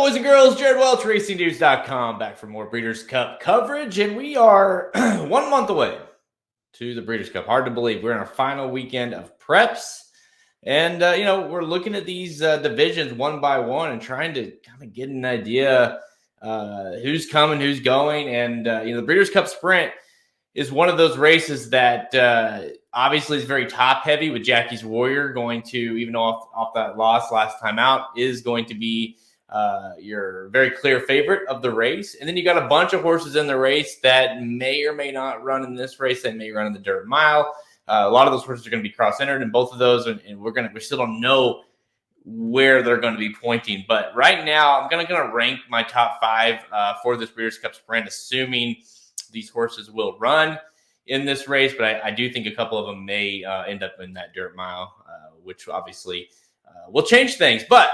boys and girls? Jared Welch, RacingDudes.com, back for more Breeders' Cup coverage, and we are 1 month away to the Breeders' Cup. Hard to believe. We're in our final weekend of preps, and we're looking at these divisions one by one and trying to kind of get an idea who's coming, who's going, and the Breeders' Cup Sprint is one of those races that obviously is very top-heavy, with Jackie's Warrior going to, even though off that loss last time out, is going to be your very clear favorite of the race. And then you got a bunch of horses in the race that may or may not run in this race. They may run in the dirt mile. A lot of those horses are going to be cross-entered in both of those, and we still don't know where they're going to be pointing. But right now, I'm going to rank my top five for this Breeders' Cup Sprint, assuming these horses will run in this race. But I do think a couple of them may end up in that dirt mile, which obviously will change things. But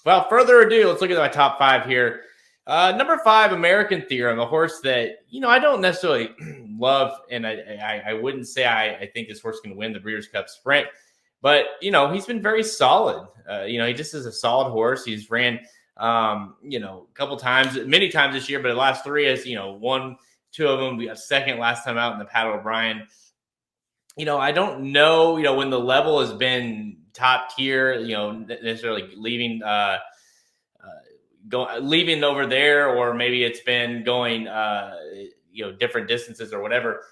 without further ado, let's look at my top five here. Number 5, American Theorem, a horse that, I don't necessarily love, and I wouldn't say I think this horse can win the Breeders' Cup Sprint, but, he's been very solid. He just is a solid horse. He's ran, a couple times, many times this year, but the last 3 is, won 2 of them. We got second last time out in the Pat O'Brien. I don't know, when the level has been top tier, necessarily leaving over there, or maybe it's been going, different distances or whatever.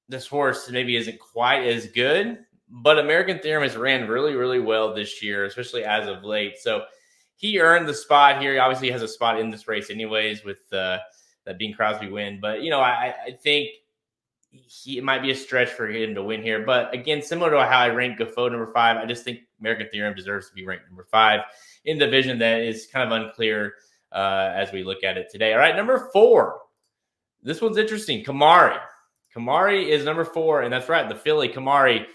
This horse maybe isn't quite as good, but American Theorem has ran really, really well this year, especially as of late. So he earned the spot here. He obviously has a spot in this race anyways with that Dean Crosby win. But, I think it might be a stretch for him to win here. But again, similar to how I ranked Gafo number 5, I just think American Theorem deserves to be ranked number 5 in the division that is kind of unclear as we look at it today. All right, number 4. This one's interesting. Kamari. Kamari is number 4, and that's right, the filly Kamari.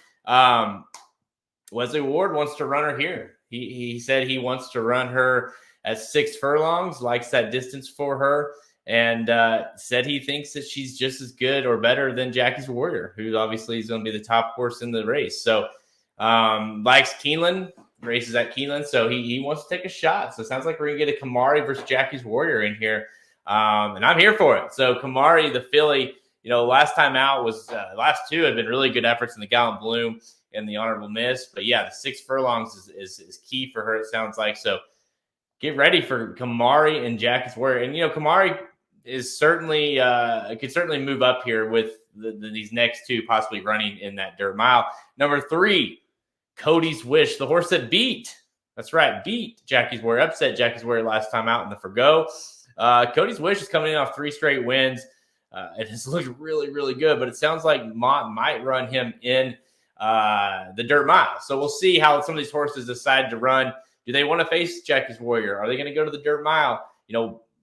Wesley Ward wants to run her here. He said he wants to run her at 6 furlongs, likes that distance for her, and said he thinks that she's just as good or better than Jackie's Warrior, who obviously is going to be the top horse in the race. So likes Keeneland, races at Keeneland, so he wants to take a shot. So it sounds like we're going to get a Kamari versus Jackie's Warrior in here, and I'm here for it. So Kamari, the filly, last time out was last 2 had been really good efforts in the Gallant Bloom and the Honorable Miss. But yeah, the 6 furlongs is key for her, it sounds like. So get ready for Kamari and Jackie's Warrior. And, Kamari is certainly could certainly move up here with these next 2 possibly running in that dirt mile. Number 3, Codys Wish, the horse that beat Jackie's Warrior, upset Jackie's Warrior last time out in the Forgo. Codys Wish is coming in off 3 straight wins. It has looked really, really good, but it sounds like Mott might run him in the dirt mile. So we'll see how some of these horses decide to run. Do they want to face Jackie's Warrior? Are they going to go to the dirt mile?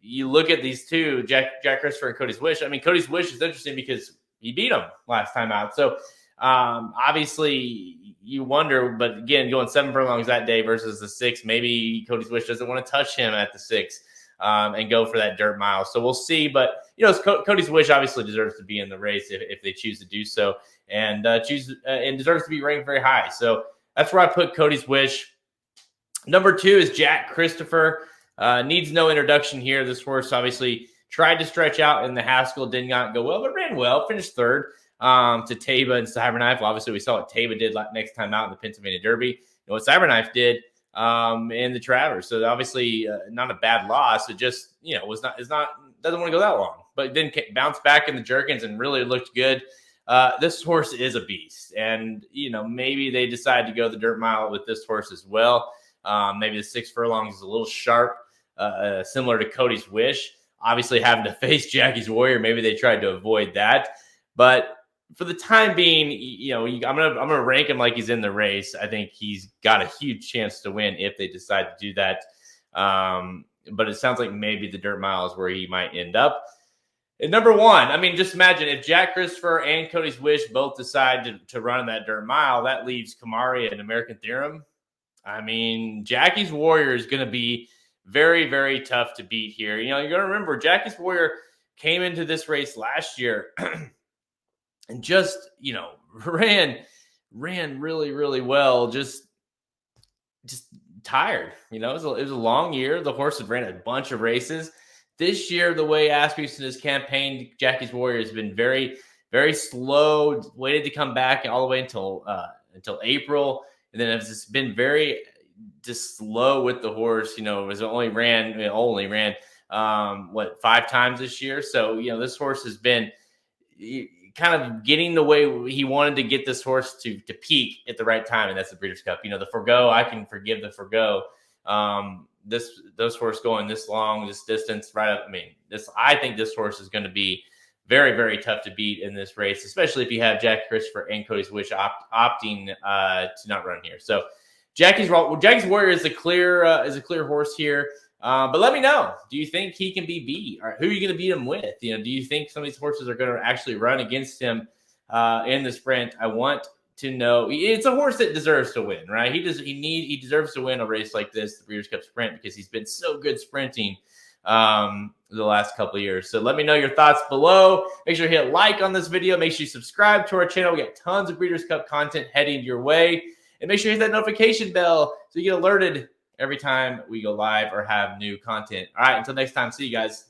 You look at these 2, Jack Christopher and Codys Wish. I mean, Codys Wish is interesting because he beat him last time out. So obviously you wonder, but again, going 7 furlongs that day versus the 6, maybe Codys Wish doesn't want to touch him at the 6 and go for that dirt mile. So we'll see. But, Codys Wish obviously deserves to be in the race if they choose to do so, and deserves to be ranked very high. So that's where I put Codys Wish. Number 2 is Jack Christopher. Needs no introduction here. This horse obviously tried to stretch out in the Haskell, did not go well, but ran well, finished 3rd to Taba and Cyberknife. Well, obviously, we saw what Taba did next time out in the Pennsylvania Derby. What Cyberknife did in the Travers. So obviously not a bad loss. It just, doesn't want to go that long, but then bounced back in the Jerkins and really looked good. This horse is a beast, and maybe they decide to go the dirt mile with this horse as well. Maybe the 6 furlongs is a little sharp, similar to Codys Wish. Obviously, having to face Jackie's Warrior, maybe they tried to avoid that. But for the time being, I'm gonna rank him like he's in the race. I think he's got a huge chance to win if they decide to do that. But it sounds like maybe the dirt mile is where he might end up. And number 1, I mean, just imagine if Jack Christopher and Codys Wish both decide to run that dirt mile, that leaves Kamari and American Theorem. I mean, Jackie's Warrior is going to be very, very tough to beat here. You're going to remember Jackie's Warrior came into this race last year and just, ran really, really well. Just tired. You know, it was a long year. The horse had ran a bunch of races. This year, the way Asmussen has campaigned, Jackie's Warrior has been very, very slow. Waited to come back all the way until April, and then it's just been very just slow with the horse. You know, it only ran 5 times this year. So you know, this horse has been kind of getting the way he wanted to get this horse to peak at the right time, and that's the Breeders' Cup. You know, the Forgo, I can forgive the Forgo. This horse going this long, this distance, right up. I mean, I think this horse is going to be very, very tough to beat in this race, especially if you have Jack Christopher and Codys Wish opting to not run here. So Jackie's Warrior is a clear horse here. But let me know. Do you think he can be beat? Or who are you going to beat him with? You know, do you think some of these horses are going to actually run against him in the sprint? I want to know. It's a horse that deserves to win, right? He deserves to win a race like this, the Breeders' Cup Sprint, because he's been so good sprinting the last couple of years. So let me know your thoughts below. Make sure you hit like on this video. Make sure you subscribe to our channel. We got tons of Breeders' Cup content heading your way. And make sure you hit that notification bell so you get alerted every time we go live or have new content. All right, until next time, see you guys.